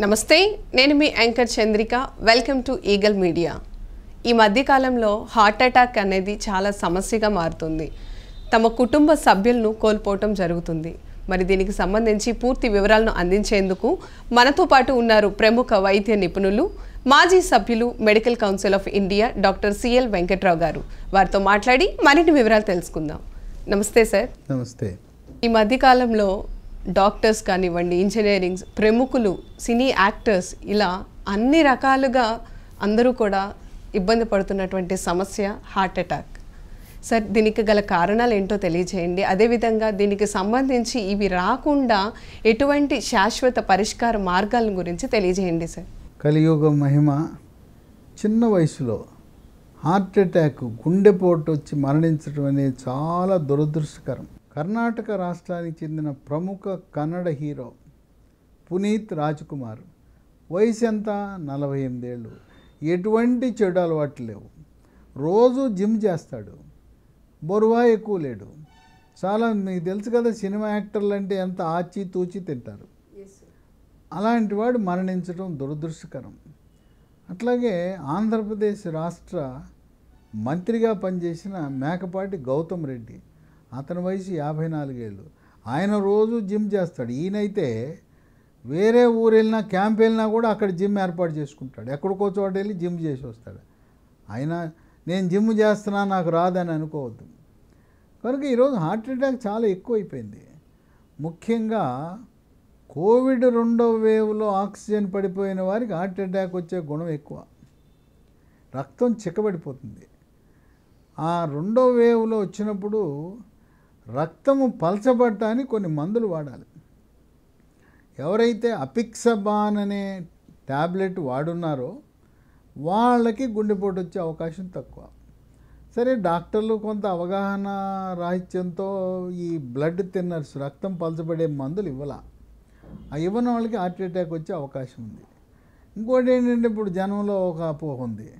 నమస్తే, నేను మీ anchor Chandrika. Welcome to Eagle Media. ఈ మధ్యకాలంలో హార్ట్ అటాక్ అనేది చాలా సమస్యగా మారుతుంది. తమ కుటుంబ సభ్యులను కోల్పోవటం జరుగుతుంది. మరి దీనికి సంబంధించి పూర్తి వివరాలను అందించేందుకు మనతో పాటు ఉన్నారు ప్రముఖ వైద్య నిపుణులు, మాజీ సభ్యులు, medical council of India doctor CL Venkatrao గారు. వారితో మాట్లాడి మరిన్ని వివరాలు తెలుసుకుందాం. నమస్తే సార్. నమస్తే. ఈ మధ్యకాలంలో డాక్టర్స్ కానివ్వండి, ఇంజనీరింగ్ ప్రముఖులు, సినీ యాక్టర్స్, ఇలా అన్ని రకాలుగా అందరూ కూడా ఇబ్బంది పడుతున్నటువంటి సమస్య హార్ట్ అటాక్. సార్, దీనికి గల కారణాలు ఏంటో తెలియజేయండి. అదేవిధంగా దీనికి సంబంధించి ఇవి రాకుండా ఎటువంటి శాశ్వత పరిష్కార మార్గాల గురించి తెలియజేయండి సార్. కలియుగ మహిమ. చిన్న వయసులో హార్ట్ అటాక్, గుండెపోటు వచ్చి మరణించడం అనేది చాలా దురదృష్టకరం. కర్ణాటక రాష్ట్రానికి చెందిన ప్రముఖ కన్నడ హీరో పునీత్ రాజ్కుమార్ వయసు ఎంత? 48 ఏళ్ళు. ఎటువంటి చెడు అలవాట్లు లేవు. రోజు జిమ్ చేస్తాడు. బరువా ఎక్కువ లేడు. చాలా మీకు తెలుసు కదా, సినిమా యాక్టర్లు అంటే ఎంత ఆచి తూచి తింటారు. అలాంటి వాడు మరణించడం దురదృష్టకరం. అట్లాగే ఆంధ్రప్రదేశ్ రాష్ట్ర మంత్రిగా పనిచేసిన మేకపాటి గౌతమ్ రెడ్డి, అతని వయసు 54 ఏళ్ళు. ఆయన రోజు జిమ్ చేస్తాడు. ఈయనైతే వేరే ఊరు వెళ్ళినా, క్యాంప్ వెళ్ళినా కూడా అక్కడ జిమ్ ఏర్పాటు చేసుకుంటాడు. ఎక్కడికో చోట వెళ్ళి జిమ్ చేసి వస్తాడు. ఆయన నేను జిమ్ చేస్తున్నా, నాకు రాదని అనుకోవద్దు. కనుక ఈరోజు హార్ట్ అటాక్ చాలా ఎక్కువైపోయింది. ముఖ్యంగా కోవిడ్ 2వ వేవ్లో ఆక్సిజన్ పడిపోయిన వారికి హార్ట్ అటాక్ వచ్చే గుణం ఎక్కువ. రక్తం చిక్కబడిపోతుంది. ఆ 2వ వేవ్లో వచ్చినప్పుడు రక్తము పలచబడటానికి కొన్ని మందులు వాడాలి. ఎవరైతే అపిక్సబాన్ అనే ట్యాబ్లెట్ వాడున్నారో వాళ్ళకి గుండెపోటు వచ్చే అవకాశం తక్కువ. సరే, డాక్టర్లు కొంత అవగాహన రాహిత్యంతో ఈ బ్లడ్ థిన్నర్స్, రక్తం పలచబడే మందులు ఇవ్వాల. ఆ ఇవ్వని వాళ్ళకి హార్ట్ అటాక్ వచ్చే అవకాశం ఉంది. ఇంకోటి ఏంటంటే, ఇప్పుడు జనంలో ఒక అపోహ ఉంది,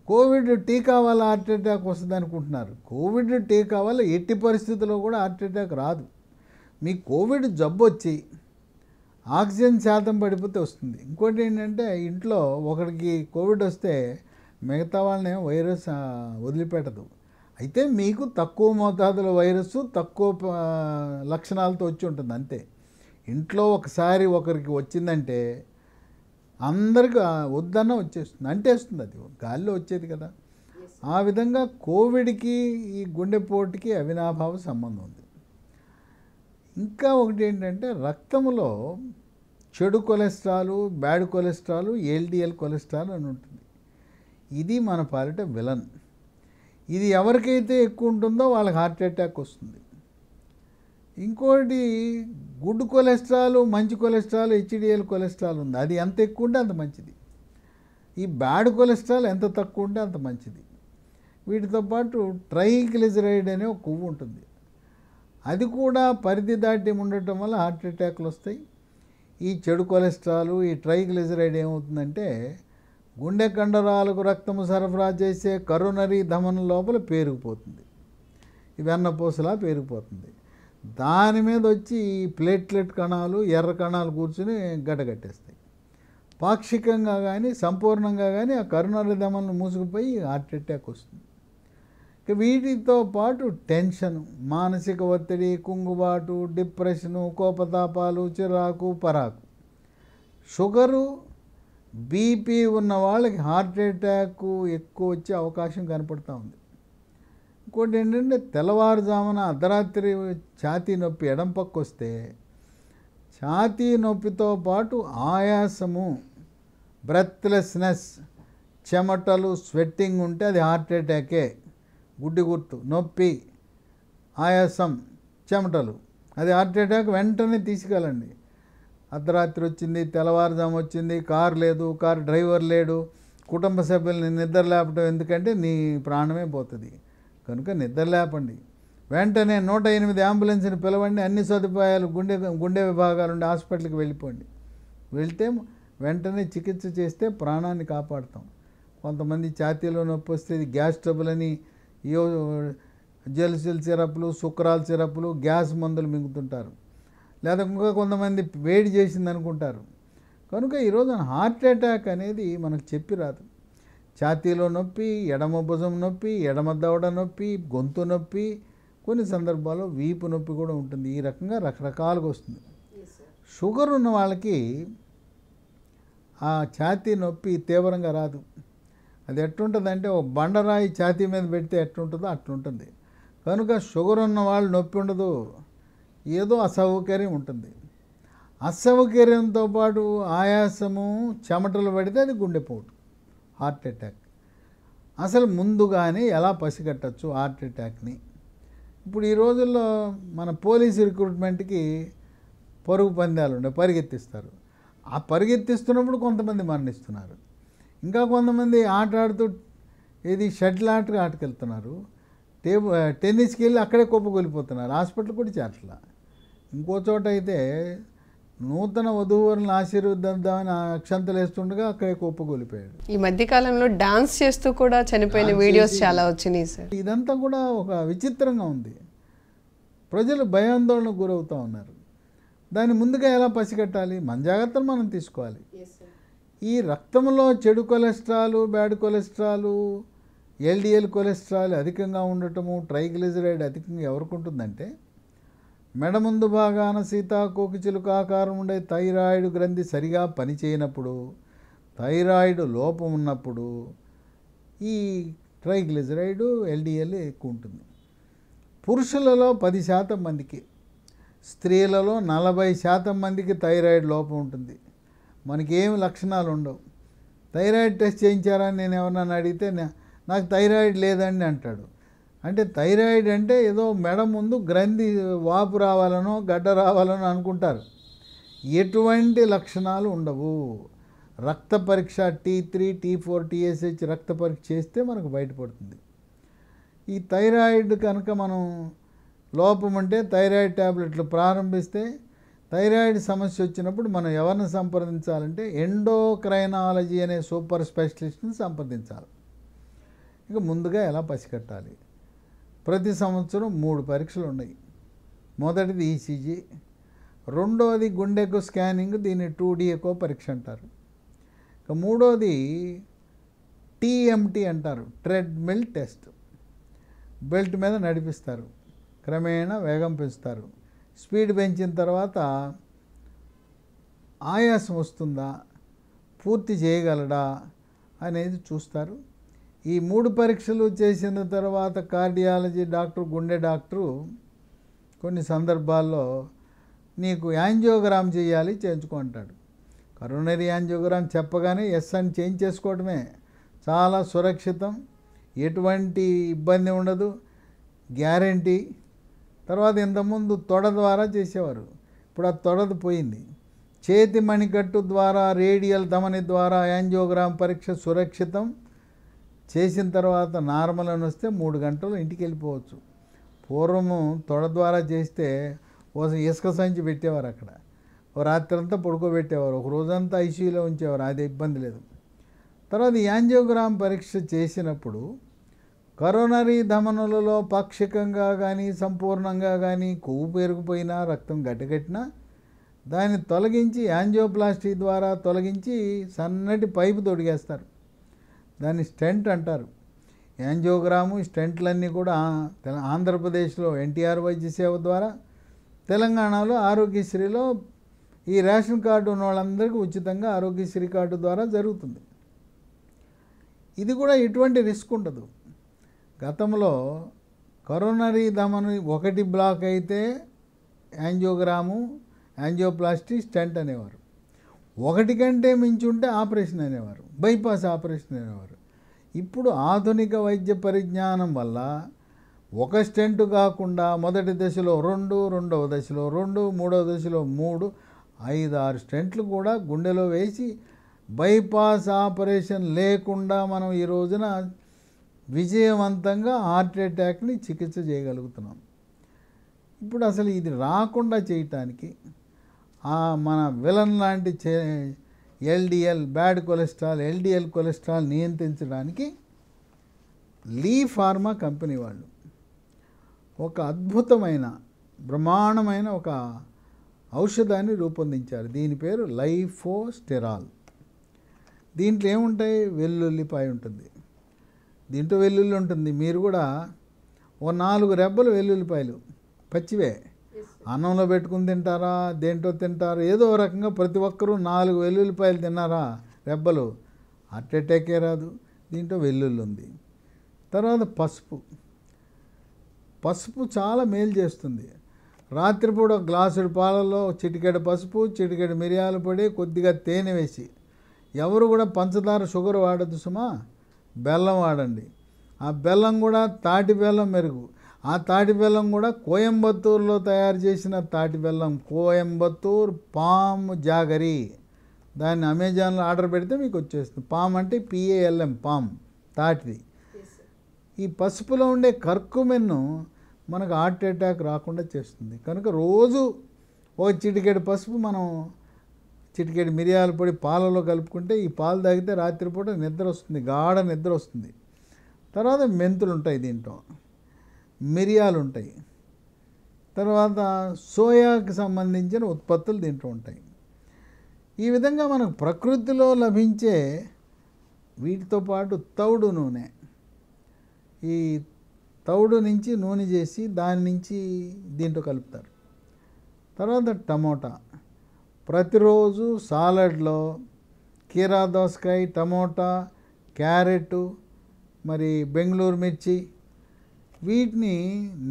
కోవిడ్ టీకా వల్ల హార్ట్ అటాక్ వస్తుంది అనుకుంటున్నారు. కోవిడ్ టీకా వల్ల ఎట్టి పరిస్థితుల్లో కూడా హార్ట్ అటాక్ రాదు. మీకు కోవిడ్ జబ్బు వచ్చి ఆక్సిజన్ శాతం పడిపోతే వస్తుంది. ఇంకోటి ఏంటంటే, ఇంట్లో ఒకరికి కోవిడ్ వస్తే మిగతా వాళ్ళని వైరస్ వదిలిపెట్టదు. అయితే మీకు తక్కువ మోతాదులో వైరస్, తక్కువ లక్షణాలతో వచ్చి ఉంటుంది అంతే. ఇంట్లో ఒకసారి ఒకరికి వచ్చిందంటే అందరికి వద్దన్న వచ్చేస్తుంది, అంటేస్తుంది. అది గాలిలో వచ్చేది కదా. ఆ విధంగా కోవిడ్కి ఈ గుండెపోటుకి అవినాభావ సంబంధం ఉంది. ఇంకా ఒకటి ఏంటంటే, రక్తంలో చెడు cholesterol, bad cholesterol, LDL cholesterol అని ఉంటుంది. ఇది మన పాలిట విలన్. ఇది ఎవరికైతే ఎక్కువ ఉంటుందో వాళ్ళకి హార్ట్ అటాక్ వస్తుంది. ఇంకోటి గుడ్ కొలెస్ట్రాల్, మంచి కొలెస్ట్రాల్, హెచ్డిఎల్ కొలెస్ట్రాల్ ఉంది. అది ఎంత ఎక్కువ ఉంటే అంత మంచిది. ఈ బ్యాడ్ కొలెస్ట్రాల్ ఎంత తక్కువ ఉంటే అంత మంచిది. వీటితో పాటు ట్రైగ్లిజరైడ్ అనే ఒక కొవ్వు ఉంటుంది. అది కూడా పరిధి దాటి ఉండటం వల్ల హార్ట్ అటాక్లు వస్తాయి. ఈ చెడు కొలెస్ట్రాల్, ఈ ట్రైగ్లిజరైడ్ ఏమవుతుందంటే, గుండె కండరాలకు రక్తము సరఫరా చేసే కరోనరీ ధమనం లోపల పేరుకుపోతుంది. ఈ వెన్నపూసలా పేరుకుపోతుంది. దాని మీద వచ్చి ఈ ప్లేట్లెట్ కణాలు, ఎర్ర కణాలు కూర్చుని గడ్డగట్టేస్తాయి. పాక్షికంగా కానీ సంపూర్ణంగా కానీ ఆ కరోనరీ ధమనం మూసుకుపోయి హార్ట్ అటాక్ వస్తుంది. ఇక వీటితో పాటు టెన్షన్, మానసిక ఒత్తిడి, కుంగుబాటు, డిప్రెషను, కోపతాపాలు, చిరాకు, పరాకు, షుగరు, బీపీ ఉన్న వాళ్ళకి హార్ట్ అటాక్ ఎక్కువ వచ్చే అవకాశం కనపడుతూ ఉంది. ఇంకోటి ఏంటంటే, తెల్లవారుజామున అర్ధరాత్రి ఛాతీ నొప్పి ఎడం పక్క వస్తే ఛాతీ నొప్పితో పాటు ఆయాసము, బ్రెత్లెస్నెస్, చెమటలు, స్వెట్టింగ్ ఉంటే అది హార్ట్ అటాకే. గుడ్డి గుర్తు, నొప్పి, ఆయాసం, చెమటలు, అది హార్ట్ అటాక్. వెంటనే తీసుకెళ్ళండి. అర్ధరాత్రి వచ్చింది, తెల్లవారుజాము వచ్చింది, కారు లేదు, కారు డ్రైవర్ లేడు, కుటుంబ సభ్యుల్ని నిద్ర లేపడం ఎందుకంటే నీ ప్రాణమే పోతుంది. కనుక నిద్ర లేపండి. వెంటనే 108 అంబులెన్స్ని పిలవండి. అన్ని సదుపాయాలు, గుండె విభాగాలు ఉండే హాస్పిటల్కి వెళ్ళిపోండి. వెళ్తే వెంటనే చికిత్స చేస్తే ప్రాణాన్ని కాపాడుతాం. కొంతమంది ఛాతీలో నొప్పి వస్తే గ్యాస్ ట్రబుల్ అని జెల్సిల్ సిరప్లు, సుక్రాల్ సిరప్లు, గ్యాస్ మందులు మింగుతుంటారు. లేదా ఇంకా కొంతమంది వేడి చేసింది అనుకుంటారు. కనుక ఈరోజు హార్ట్ అటాక్ అనేది మనకు చెప్పి రాదు. ఛాతీలో నొప్పి, ఎడమ భుజం నొప్పి, ఎడమ దవడ నొప్పి, గొంతు నొప్పి, కొన్ని సందర్భాల్లో వీపు నొప్పి కూడా ఉంటుంది. ఈ రకంగా రకరకాలుగా వస్తుంది. షుగర్ ఉన్న వాళ్ళకి ఆ ఛాతీ నొప్పి తీవ్రంగా రాదు. అది ఎట్లుంటుందంటే ఒక బండరాయి ఛాతీ మీద పెడితే ఎట్లుంటుందో అట్లుంటుంది. కనుక షుగర్ ఉన్న వాళ్ళు నొప్పి ఉండదు, ఏదో అసౌకర్యం ఉంటుంది. అసౌకర్యంతో పాటు ఆయాసము, చెమటలు పడితే అది గుండెపోటు, హార్ట్ అటాక్. అసలు ముందుగానే ఎలా పసిగట్టచ్చు హార్ట్ అటాక్ని? ఇప్పుడు ఈ రోజుల్లో మన పోలీస్ రిక్రూట్మెంట్కి పరుగు పందాలు ఉండే పరిగెత్తిస్తారు. ఆ పరిగెత్తిస్తున్నప్పుడు కొంతమంది మరణిస్తున్నారు. ఇంకా కొంతమంది ఆట ఆడుతూ షటిల్ ఆటకు వెళ్తున్నారు, టెన్నిస్కి వెళ్ళి అక్కడే కుప్పకూలిపోతున్నారు, హాస్పిటల్ కూడా చేరట్లా. ఇంకో చోట అయితే నూతన వధూవరులను ఆశీర్వదిద్దామని అక్షంతలు వేస్తుండగా అక్కడే కుప్పకూలిపోయాడు. ఈ మధ్య కాలంలో డాన్స్ చేస్తూ కూడా చనిపోయిన వీడియోస్ చాలా వచ్చినాయి సార్. ఇదంతా కూడా ఒక విచిత్రంగా ఉంది. ప్రజలు భయాందోళనకు గురవుతూ ఉన్నారు. దాన్ని ముందుగా ఎలా పసిగట్టాలి? మన జాగ్రత్తలు మనం తీసుకోవాలి. ఈ రక్తంలో చెడు cholesterol, bad cholesterol, LDL cholesterol అధికంగా ఉండటము, ట్రైగ్లిజరైడ్ అధికంగా ఎవరికి ఉంటుందంటే మెడ ముందు భాగాన సీతాకోక చిలుక ఆకారం ఉండే థైరాయిడ్ గ్రంథి సరిగా పనిచేయనప్పుడు, థైరాయిడ్ లోపం ఉన్నప్పుడు ఈ ట్రైగ్లిజరైడ్, ఎల్డిఎల్ ఎక్కువ ఉంటుంది. పురుషులలో 10% మందికి, స్త్రీలలో 40% మందికి థైరాయిడ్ లోపం ఉంటుంది. మనకి ఏమి లక్షణాలు ఉండవు. థైరాయిడ్ టెస్ట్ చేయించారని నేను ఎవరన్నా అడిగితే నాకు థైరాయిడ్ లేదండి అంటాడు. అంటే థైరాయిడ్ అంటే ఏదో మెడ ముందు గ్రంథి వాపు రావాలనో గడ్డ రావాలనో అనుకుంటారు. ఎటువంటి లక్షణాలు ఉండవు. రక్త పరీక్ష T3, T4, TSH రక్త పరీక్ష చేస్తే మనకు బయటపడుతుంది. ఈ థైరాయిడ్ కనుక మనం లోపం అంటే థైరాయిడ్ ట్యాబ్లెట్లు ప్రారంభిస్తే, థైరాయిడ్ సమస్య వచ్చినప్పుడు మనం ఎవరిని సంప్రదించాలంటే ఎండోక్రైనాలజీ అనే సూపర్ స్పెషలిస్ట్ని సంప్రదించాలి. ఇక ముందుగా ఎలా పసిగట్టాలి? ప్రతి సంవత్సరం 3 పరీక్షలు ఉన్నాయి. మొదటిది ఈసీజీ, రెండోది గుండెకు స్కానింగ్, దీన్ని 2D ఎకో పరీక్ష అంటారు. ఇక మూడోది టీఎంటీ అంటారు, ట్రెడ్మిల్ టెస్ట్. బెల్ట్ మీద నడిపిస్తారు, క్రమేణా వేగం పెంచుతారు. స్పీడ్ పెంచిన తర్వాత ఆయాసం వస్తుందా, పూర్తి చేయగలడా అనేది చూస్తారు. ఈ 3 పరీక్షలు చేసిన తర్వాత కార్డియాలజీ డాక్టర్, గుండె డాక్టరు కొన్ని సందర్భాల్లో నీకు యాంజియోగ్రామ్ చేయాలి, చేయించుకుంటాడు. కరోనరీ యాంజియోగ్రామ్ చెప్పగానే ఎస్ అని చేంజ్ చేసుకోవడమే. చాలా సురక్షితం, ఎటువంటి ఇబ్బంది ఉండదు, గ్యారంటీ. తర్వాత ఇంతకుముందు తొడ ద్వారా చేసేవారు, ఇప్పుడు ఆ తొడది పోయింది. చేతి మణికట్టు ద్వారా, రేడియల్ ధమని ద్వారా యాంజియోగ్రామ్ పరీక్ష సురక్షితం. చేసిన తర్వాత నార్మల్ అని వస్తే 3 గంటలు ఇంటికి వెళ్ళిపోవచ్చు. పూర్వము తొడ ద్వారా చేస్తే ఇసుక సంచి పెట్టేవారు, అక్కడ ఓ రాత్రంతా పడుకోబెట్టేవారు, ఒక రోజంతా ఐసీయూలో ఉంచేవారు, అది ఇబ్బంది లేదు. తర్వాత యాంజియోగ్రామ్ పరీక్ష చేసినప్పుడు కరోనరీ ధమనులలో పాక్షికంగా కానీ సంపూర్ణంగా కానీ కొవ్వు పెరిగిపోయినా, రక్తం గడ్డగట్టినా దాన్ని తొలగించి యాంజియోప్లాస్టీ ద్వారా తొలగించి సన్నటి పైపు తొడిగేస్తారు. దాన్ని స్టెంట్ అంటారు. యాంజియోగ్రాము, స్టెంట్లన్నీ కూడా ఆంధ్రప్రదేశ్లో ఎన్టీఆర్ వైద్య సేవ ద్వారా, తెలంగాణలో ఆరోగ్యశ్రీలో ఈ రేషన్ కార్డు ఉన్న వాళ్ళందరికీ ఉచితంగా ఆరోగ్యశ్రీ కార్డు ద్వారా జరుగుతుంది. ఇది కూడా ఎటువంటి రిస్క్ ఉండదు. గతంలో కరోనరీ ధమని 1 బ్లాక్ అయితే యాంజియోగ్రాము, యాంజియోప్లాస్టీ, స్టెంట్ అనేవారు. 1 కంటే మించి ఉంటే ఆపరేషన్ అనేవారు, బైపాస్ ఆపరేషన్ అనేవారు. ఇప్పుడు ఆధునిక వైద్య పరిజ్ఞానం వల్ల 1 స్టెంట్ కాకుండా మొదటి దశలో 2, రెండవ దశలో 2, మూడవ దశలో 3, 5, 6 స్టెంట్లు కూడా గుండెలో వేసి బైపాస్ ఆపరేషన్ లేకుండా మనం ఈ రోజున విజయవంతంగా హార్ట్ అటాక్ని చికిత్స చేయగలుగుతున్నాం. ఇప్పుడు అసలు ఇది రాకుండా చేయటానికి మన విలన్ లాంటి LDL, bad cholesterol, LDL cholesterol నియంత్రించడానికి లీ ఫార్మా కంపెనీ వాళ్ళు ఒక అద్భుతమైన, బ్రహ్మాండమైన ఒక ఔషధాన్ని రూపొందించారు. దీని పేరు లైఫోస్టెరాల్. దీంట్లో ఏముంటాయి? వెల్లుల్లిపాయ ఉంటుంది, దీంట్లో వెల్లుల్లి ఉంటుంది. మీరు కూడా ఓ 4 రెబ్బలు వెల్లుల్లిపాయలు పచ్చివే అన్నంలో పెట్టుకుని తింటారా, దేంట్లో తింటారు, ఏదో రకంగా ప్రతి ఒక్కరూ 4 వెల్లుల్లిపాయలు తిన్నారా రెబ్బలు, హార్ట్ అటాకే రాదు. దీంట్లో వెల్లుల్లి ఉంది. తర్వాత పసుపు చాలా మేలు చేస్తుంది. రాత్రిపూట గ్లాసుడు పాలలో చిటికెడు పసుపు, చిటికెడు మిరియాల పొడి, కొద్దిగా తేనె వేసి, ఎవరు కూడా పంచదార షుగర్ వాడద్దు సుమా, బెల్లం వాడండి. ఆ బెల్లం కూడా తాటి బెల్లం మెరుగు. ఆ తాటి బెల్లం కూడా కోయంబత్తూరులో తయారు చేసిన తాటి బెల్లం, కోయంబత్తూర్ పామ్ జాగరి. దాన్ని అమెజాన్లో ఆర్డర్ పెడితే మీకు వచ్చేస్తుంది. పామ్ అంటే PALM, పామ్, తాటిది. ఈ పసుపులో ఉండే కర్కుమెన్ను మనకు హార్ట్ అటాక్ రాకుండా చేస్తుంది. కనుక రోజు ఒక చిటికెడు పసుపు, మనం చిటికెడు మిరియాల పొడి పాలలో కలుపుకుంటే, ఈ పాలు తాగితే రాత్రిపూట నిద్ర వస్తుంది, గాఢ నిద్ర వస్తుంది. తర్వాత మెంతులు ఉంటాయి, దీంట్లో మిరియాలు ఉంటాయి, తర్వాత సోయాకి సంబంధించిన ఉత్పత్తులు దీంట్లో ఉంటాయి. ఈ విధంగా మనకు ప్రకృతిలో లభించే వీటితో పాటు తౌడు నూనె, ఈ తౌడు నుంచి నూనె చేసి దాని నుంచి దీంట్లో కలుపుతారు. తర్వాత టమోటా, ప్రతిరోజు సాలడ్లో కీరా దోసకాయ, టమోటా, క్యారెట్, మరి బెంగళూరు మిర్చి, వీటిని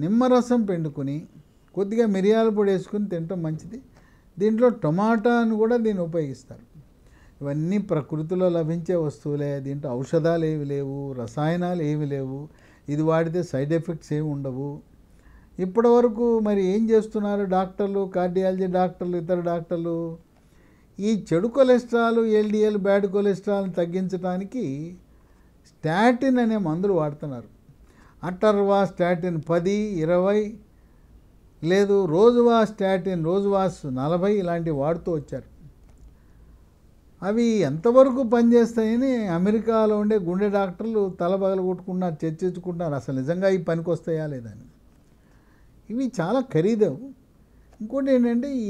నిమ్మరసం పిండుకొని కొద్దిగా మిరియాల పొడి వేసుకుని తినటం మంచిది. దీంట్లో టమాటాను కూడా దీన్ని ఉపయోగిస్తారు. ఇవన్నీ ప్రకృతిలో లభించే వస్తువులే. దీంట్లో ఔషధాలు ఏవి లేవు, రసాయనాలు ఏవి లేవు. ఇది వాడితే సైడ్ ఎఫెక్ట్స్ ఏమి ఉండవు. ఇప్పటి వరకు మరి ఏం చేస్తున్నారు డాక్టర్లు, కార్డియాలజీ డాక్టర్లు, ఇతర డాక్టర్లు? ఈ చెడు కొలెస్ట్రాల్, LDL, బ్యాడ్ కొలెస్ట్రాల్ని తగ్గించడానికి స్టాటిన్ అనే మందులు వాడుతున్నారు. అటర్వాస్టాటిన్ 10, 20, లేదు రోజువాస్టాటిన్, రోజువాస్ 40 ఇలాంటివి వాడుతూ వచ్చారు. అవి ఎంతవరకు పనిచేస్తాయని అమెరికాలో ఉండే గుండె డాక్టర్లు తల పగలగొట్టుకుంటున్నారు, చర్చించుకుంటున్నారు అసలు నిజంగా ఈ పనికి వస్తాయా లేదని. ఇవి చాలా ఖరీదు. ఇంకోటి ఏంటంటే, ఈ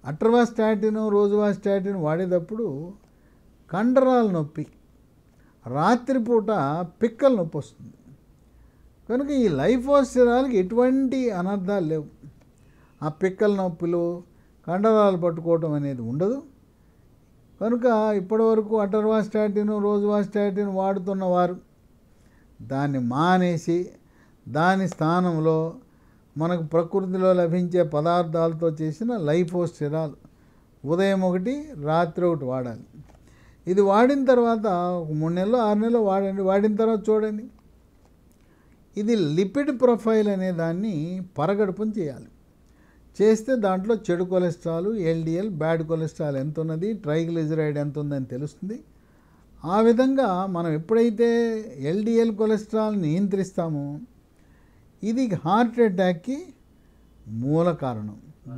అటర్వాస్టాటిన్, రోజువాస్టాటిన్ వాడేటప్పుడు కండరాల నొప్పి, రాత్రిపూట పిక్కల నొప్పి వస్తుంది. కనుక ఈ లైఫోస్టెరాల్కి ఎటువంటి అనర్థాలు లేవు. ఆ పిక్కల నొప్పులు, కండరాలు పట్టుకోవటం అనేది ఉండదు. కనుక ఇప్పటివరకు అటర్వాస్టాటిన్, రోజువాస్టాటిన్ వాడుతున్న వారు దాన్ని మానేసి దాని స్థానంలో మనకు ప్రకృతిలో లభించే పదార్థాలతో చేసిన లైఫోస్టెరాల్ ఉదయం 1, రాత్రి 1 వాడాలి. ఇది వాడిన తర్వాత 3 నెలలు 6 నెలలు వాడండి. వాడిన తర్వాత చూడండి, ఇది లిపిడ్ ప్రొఫైల్ అనే దాన్ని పరగడుపుని చేయాలి. చేస్తే దాంట్లో చెడు కొలెస్ట్రాల్, LDL, బ్యాడ్ కొలెస్ట్రాల్ ఎంత ఉన్నది, ట్రైగ్లిజరైడ్ ఎంత ఉందని తెలుస్తుంది. ఆ విధంగా మనం ఎప్పుడైతే LDL కొలెస్ట్రాల్ నియంత్రిస్తామో, ఇది హార్ట్ అటాక్కి మూల కారణం.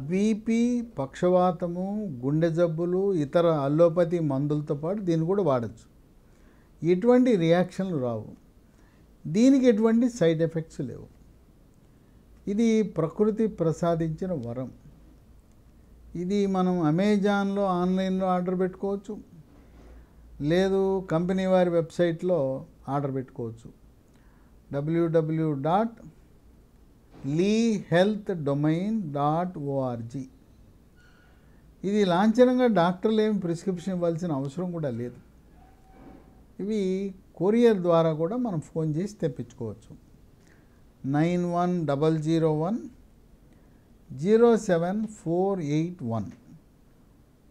బీపీ, పక్షవాతము, గుండె జబ్బులు, ఇతర అల్లోపతి మందులతో పాటు దీన్ని కూడా వాడచ్చు. ఎటువంటి రియాక్షన్లు రావు, దీనికి ఎటువంటి సైడ్ ఎఫెక్ట్స్ లేవు. ఇది ప్రకృతి ప్రసాదించిన వరం. ఇది మనం అమెజాన్లో, ఆన్లైన్లో ఆర్డర్ పెట్టుకోవచ్చు, లేదు కంపెనీ వారి వెబ్సైట్లో ఆర్డర్ పెట్టుకోవచ్చు. www.lehealthdomain.org. ఇది లాంఛనంగా డాక్టర్లు ఏమి ప్రిస్క్రిప్షన్ ఇవ్వాల్సిన అవసరం కూడా లేదు. ఇవి కొరియర్ ద్వారా కూడా మనం ఫోన్ చేసి తెప్పించుకోవచ్చు. 9100107481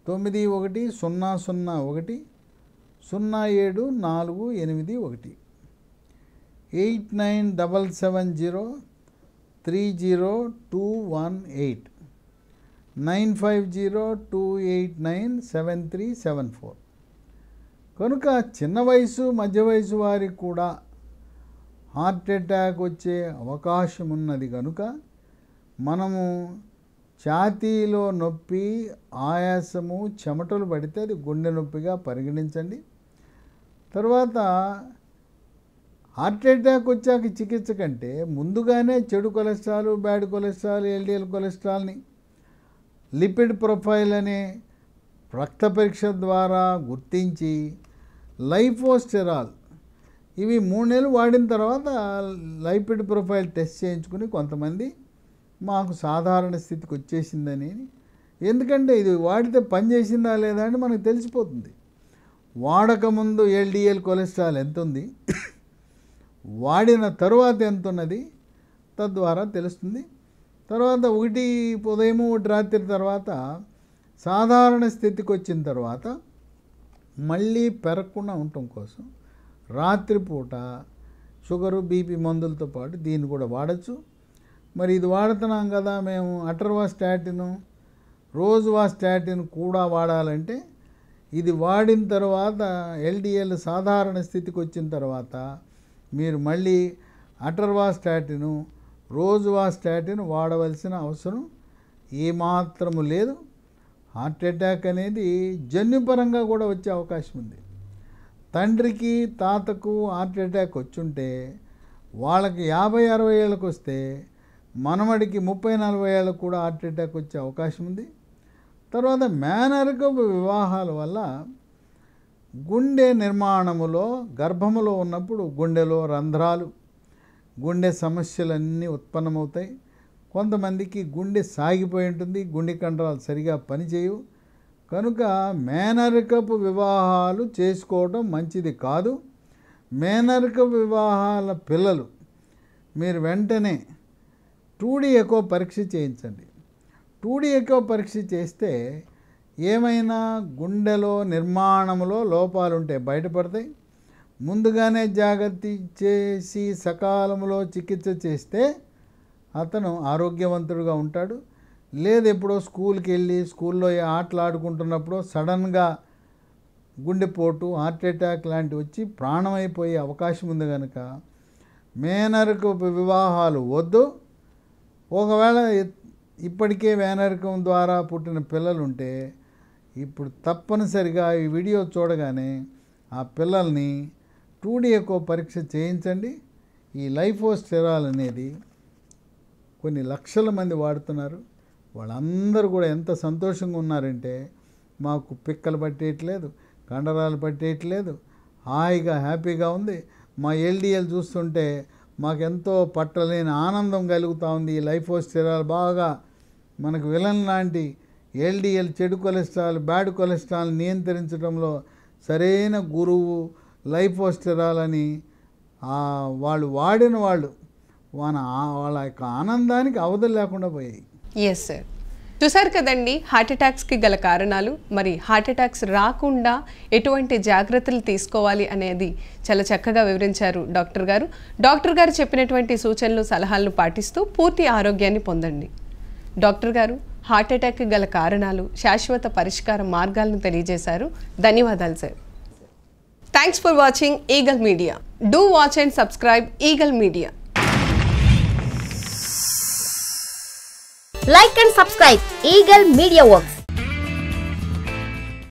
9100107481 8977030218 9502897374. కనుక చిన్న వయసు, మధ్య వయసు వారికి కూడా హార్ట్ అటాక్ వచ్చే అవకాశం ఉన్నది. కనుక మనము ఛాతీలో నొప్పి, ఆయాసము, చెమటలు పడితే అది గుండె నొప్పిగా పరిగణించండి. తర్వాత హార్ట్ అటాక్ వచ్చాక చికిత్స కంటే ముందుగానే చెడు కొలెస్ట్రాల్, బ్యాడ్ కొలెస్ట్రాల్, LDL కొలెస్ట్రాల్ని లిపిడ్ ప్రొఫైల్ అనే రక్త పరీక్ష ద్వారా గుర్తించి లైఫోస్టెరాల్ ఇవి 3 నెలలు వాడిన తర్వాత లిపిడ్ ప్రొఫైల్ టెస్ట్ చేయించుకుని కొంతమంది మాకు సాధారణ స్థితికి వచ్చేసిందని, ఎందుకంటే ఇది వాడితే పనిచేసిందా లేదా అని మనకు తెలిసిపోతుంది. వాడకముందు ఎల్డిఎల్ కొలెస్ట్రాల్ ఎంత ఉంది, వాడిన తరువాత ఎంత ఉన్నది తద్వారా తెలుస్తుంది. తర్వాత ఒకటి ఉదయం ఒకటి రాత్రి తర్వాత సాధారణ స్థితికి వచ్చిన తర్వాత మళ్ళీ పెరగకుండా ఉండటం కోసం రాత్రిపూట షుగరు బీపీ మందులతో పాటు దీన్ని కూడా వాడచ్చు. మరి ఇది వాడుతున్నాం కదా మేము, అటర్వాస్టాటిన్ రోజ్వాస్టాటిన్ కూడా వాడాలంటే ఇది వాడిన తర్వాత ఎల్డిఎల్ సాధారణ స్థితికి వచ్చిన తర్వాత మీరు మళ్ళీ అటర్వాస్టాటిన్ రోజ్వాస్టాటిన్ వాడవలసిన అవసరం ఏమాత్రము లేదు. హార్ట్ అటాక్ అనేది జన్యుపరంగా కూడా వచ్చే అవకాశం ఉంది. తండ్రికి తాతకు హార్ట్ అటాక్ వచ్చుంటే వాళ్ళకి 50-60 ఏళ్ళకు వస్తే మనమడికి 30-40 ఏళ్ళకు కూడా హార్ట్ అటాక్ వచ్చే అవకాశం ఉంది. తర్వాత మేనరికపు వివాహాల వల్ల గుండె నిర్మాణములో గర్భములో ఉన్నప్పుడు గుండెలో రంధ్రాలు, గుండె సమస్యలన్నీ ఉత్పన్నమవుతాయి. కొంతమందికి గుండె సాగిపోయి ఉంటుంది, గుండె కండరాలు సరిగా పనిచేయవు. కనుక మేనరికపు వివాహాలు చేసుకోవడం మంచిది కాదు. మేనరికపు వివాహాల పిల్లలు మీరు వెంటనే 2D ఎకో పరీక్ష చేయించండి. 2D ఎకో పరీక్ష చేస్తే ఏమైనా గుండెలో నిర్మాణంలో లోపాలుంటే బయటపడతాయి. ముందుగానే జాగ్రత్త చేసి సకాలంలో చికిత్స చేస్తే అతను ఆరోగ్యవంతుడుగా ఉంటాడు. లేదు ఎప్పుడో స్కూల్కి వెళ్ళి స్కూల్లో ఆటలు ఆడుకుంటున్నప్పుడు సడన్గా గుండెపోటు హార్ట్ అటాక్ లాంటివి వచ్చి ప్రాణం అయిపోయే అవకాశం ఉంది. కనుక మేనరికపు వివాహాలు వద్దు. ఒకవేళ ఇప్పటికే మేనరికం ద్వారా పుట్టిన పిల్లలు ఉంటే ఇప్పుడు తప్పనిసరిగా ఈ వీడియో చూడగానే ఆ పిల్లల్ని 2D ఎకో పరీక్ష చేయించండి. ఈ లైఫోస్టెరాల్ అనేది కొన్ని లక్షల మంది వాడుతున్నారు. వాళ్ళందరూ కూడా ఎంత సంతోషంగా ఉన్నారంటే మాకు పిక్కలు పట్టేయట్లేదు, కండరాలు పట్టేయట్లేదు, హాయిగా హ్యాపీగా ఉంది. మా ఎల్డిఎల్ చూస్తుంటే మాకెంతో పట్టలేని ఆనందం కలుగుతూ ఉంది. ఈ లైఫోస్టెరాల్ బాగా మనకు విలన్ లాంటి ఎల్డిఎల్ చెడు కొలెస్ట్రాల్ బ్యాడ్ కొలెస్ట్రాల్ నియంత్రించడంలో సరైన గురువు లైఫోస్టెరాల్ అని వాళ్ళు వాడిన వాళ్ళ యొక్క ఆనందానికి అవధులు లేకుండా పోయాయి. ఎస్ సార్, చూసారు కదండి హార్ట్ అటాక్స్కి గల కారణాలు. మరి హార్ట్ అటాక్స్ రాకుండా ఎటువంటి జాగ్రత్తలు తీసుకోవాలి అనేది చాలా చక్కగా వివరించారు డాక్టర్ గారు. డాక్టర్ గారు చెప్పినటువంటి సూచనలు సలహాలను పాటిస్తూ పూర్తి ఆరోగ్యాన్ని పొందండి. డాక్టర్ గారు హార్ట్ అటాక్కి గల కారణాలు, శాశ్వత పరిష్కార మార్గాలను తెలియజేశారు. ధన్యవాదాలు sir. Thanks for watching eagle media. Do watch and subscribe eagle media. Like and subscribe Eagle Media Works.